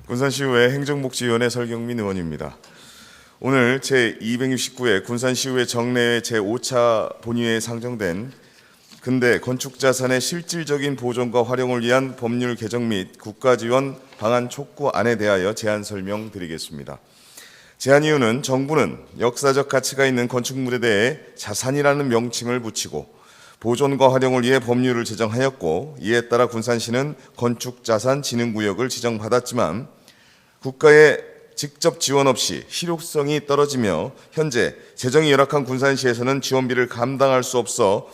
군산시의회 행정복지위원회 설경민 의원입니다. 오늘 제269회 군산시의회 정례회 제5차 본회의에 상정된 근대 건축자산의 실질적인 보존과 활용을 위한 법률 개정 및 국가지원 방안 촉구안에 대하여 제안 설명드리겠습니다. 제안 이유는 정부는 역사적 가치가 있는 건축물에 대해 자산이라는 명칭을 붙이고 보존과 활용을 위해 법률을 제정하였고, 이에 따라 군산시는 건축자산진흥구역을 지정받았지만 국가의 직접 지원 없이 실효성이 떨어지며 현재 재정이 열악한 군산시에서는 지원비를 감당할 수 없어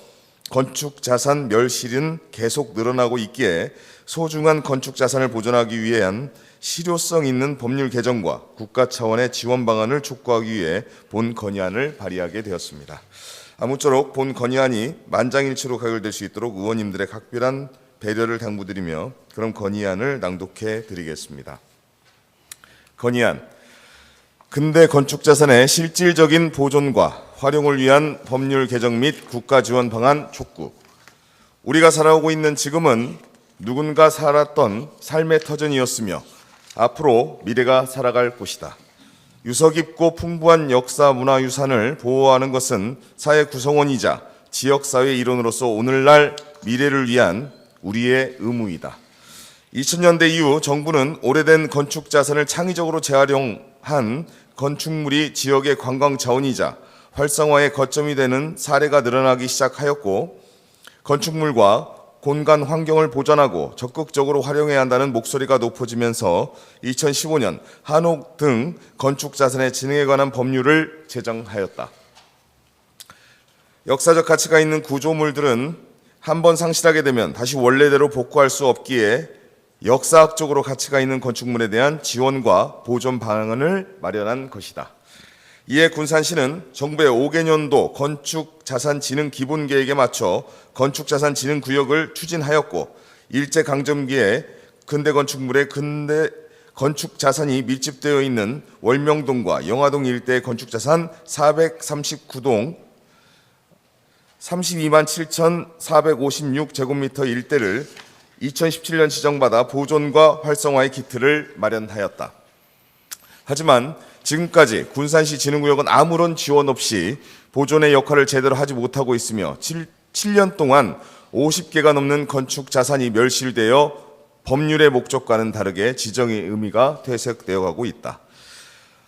건축자산 멸실은 계속 늘어나고 있기에 소중한 건축자산을 보존하기 위한 실효성 있는 법률 개정과 국가 차원의 지원 방안을 촉구하기 위해 본 건의안을 발의하게 되었습니다. 아무쪼록 본 건의안이 만장일치로 가결될 수 있도록 의원님들의 각별한 배려를 당부드리며 그럼 건의안을 낭독해 드리겠습니다. 건의안. 근대 건축자산의 실질적인 보존과 활용을 위한 법률 개정 및 국가 지원 방안 촉구. 우리가 살아오고 있는 지금은 누군가 살았던 삶의 터전이었으며 앞으로 미래가 살아갈 곳이다. 유서 깊고 풍부한 역사 문화유산을 보호하는 것은 사회 구성원이자 지역사회 일원으로서 오늘날 미래를 위한 우리의 의무이다. 2000년대 이후 정부는 오래된 건축 자산을 창의적으로 재활용한 건축물이 지역의 관광 자원이자 활성화의 거점이 되는 사례가 늘어나기 시작하였고, 건축물과 공간 환경을 보존하고 적극적으로 활용해야 한다는 목소리가 높아지면서 2015년 한옥 등 건축 자산의 진흥에 관한 법률을 제정하였다. 역사적 가치가 있는 구조물들은 한번 상실하게 되면 다시 원래대로 복구할 수 없기에 역사학적으로 가치가 있는 건축물에 대한 지원과 보존 방안을 마련한 것이다. 이에 군산시는 정부의 5개년도 건축자산진흥 기본계획에 맞춰 건축자산진흥구역을 추진하였고, 일제강점기에 근대 건축물의 근대 건축자산이 밀집되어 있는 월명동과 영화동 일대의 건축자산 439동 32만 7,456제곱미터 일대를 2017년 지정받아 보존과 활성화의 기틀을 마련하였다. 하지만 지금까지 군산시 진흥구역은 아무런 지원 없이 보존의 역할을 제대로 하지 못하고 있으며 7년 동안 50개가 넘는 건축 자산이 멸실되어 법률의 목적과는 다르게 지정의 의미가 퇴색되어 가고 있다.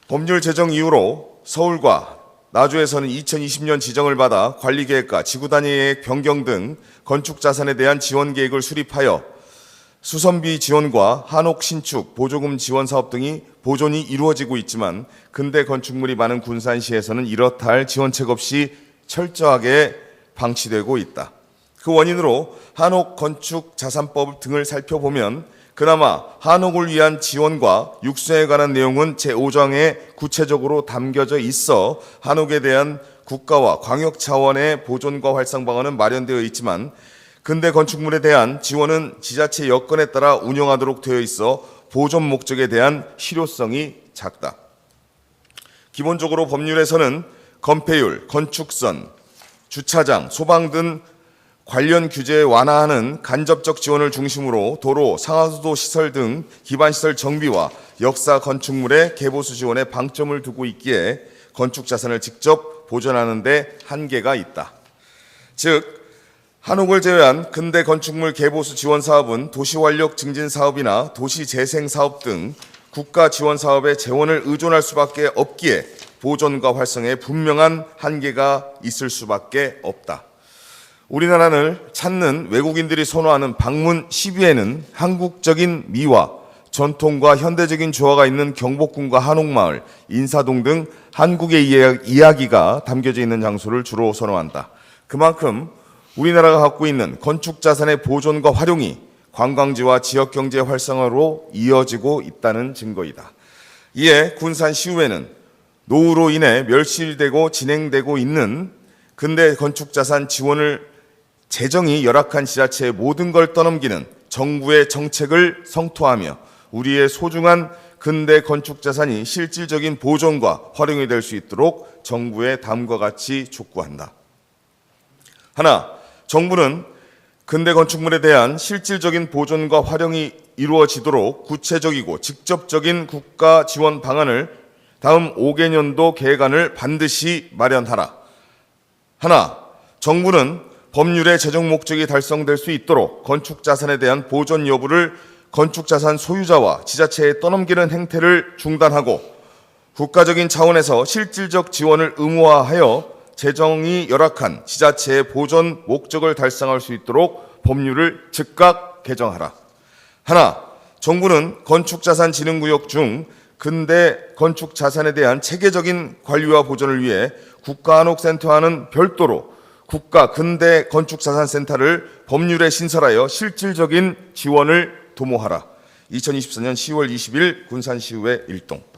법률 제정 이후로 서울과 나주에서는 2020년 지정을 받아 관리계획과 지구단위계획 변경 등 건축 자산에 대한 지원 계획을 수립하여 수선비 지원과 한옥 신축, 보조금 지원 사업 등이 보존이 이루어지고 있지만 근대 건축물이 많은 군산시에서는 이렇다 할 지원책 없이 철저하게 방치되고 있다. 그 원인으로 한옥 건축 자산법 등을 살펴보면 그나마 한옥을 위한 지원과 육성에 관한 내용은 제5조에 구체적으로 담겨져 있어 한옥에 대한 국가와 광역 차원의 보존과 활성 방안은 마련되어 있지만 근대 건축물에 대한 지원은 지자체 여건에 따라 운영하도록 되어 있어 보존 목적에 대한 실효성이 작다. 기본적으로 법률에서는 건폐율, 건축선, 주차장, 소방 등 관련 규제에 완화하는 간접적 지원을 중심으로 도로, 상하수도 시설 등 기반시설 정비와 역사 건축물의 개보수 지원에 방점을 두고 있기에 건축 자산을 직접 보존하는 데 한계가 있다. 즉, 한옥을 제외한 근대 건축물 개보수 지원 사업은 도시완력 증진 사업이나 도시재생 사업 등 국가 지원 사업의 재원을 의존할 수밖에 없기에 보존과 활성에 분명한 한계가 있을 수밖에 없다. 우리나라를 찾는 외국인들이 선호하는 방문 10위에는 한국적인 미와 전통과 현대적인 조화가 있는 경복궁과 한옥마을, 인사동 등 한국의 이야기가 담겨져 있는 장소를 주로 선호한다. 그만큼 우리나라가 갖고 있는 건축 자산의 보존과 활용이 관광지와 지역경제 활성화로 이어지고 있다는 증거이다. 이에 군산시의회는 노후로 인해 멸실되고 진행되고 있는 근대 건축 자산 지원을 재정이 열악한 지자체의 모든 걸 떠넘기는 정부의 정책을 성토하며 우리의 소중한 근대 건축 자산이 실질적인 보존과 활용이 될 수 있도록 정부에 다음과 같이 촉구한다. 하나, 정부는 근대 건축물에 대한 실질적인 보존과 활용이 이루어지도록 구체적이고 직접적인 국가 지원 방안을 다음 5개년도 계획안을 반드시 마련하라. 하나, 정부는 법률의 재정 목적이 달성될 수 있도록 건축 자산에 대한 보존 여부를 건축 자산 소유자와 지자체에 떠넘기는 행태를 중단하고 국가적인 차원에서 실질적 지원을 의무화하여 재정이 열악한 지자체의 보존 목적을 달성할 수 있도록 법률을 즉각 개정하라. 하나, 정부는 건축자산진흥구역 중 근대 건축 자산에 대한 체계적인 관리와 보존을 위해 국가한옥센터와는 별도로 국가 근대 건축자산센터를 법률에 신설하여 실질적인 지원을 도모하라. 2024년 10월 20일 군산시의회 일동.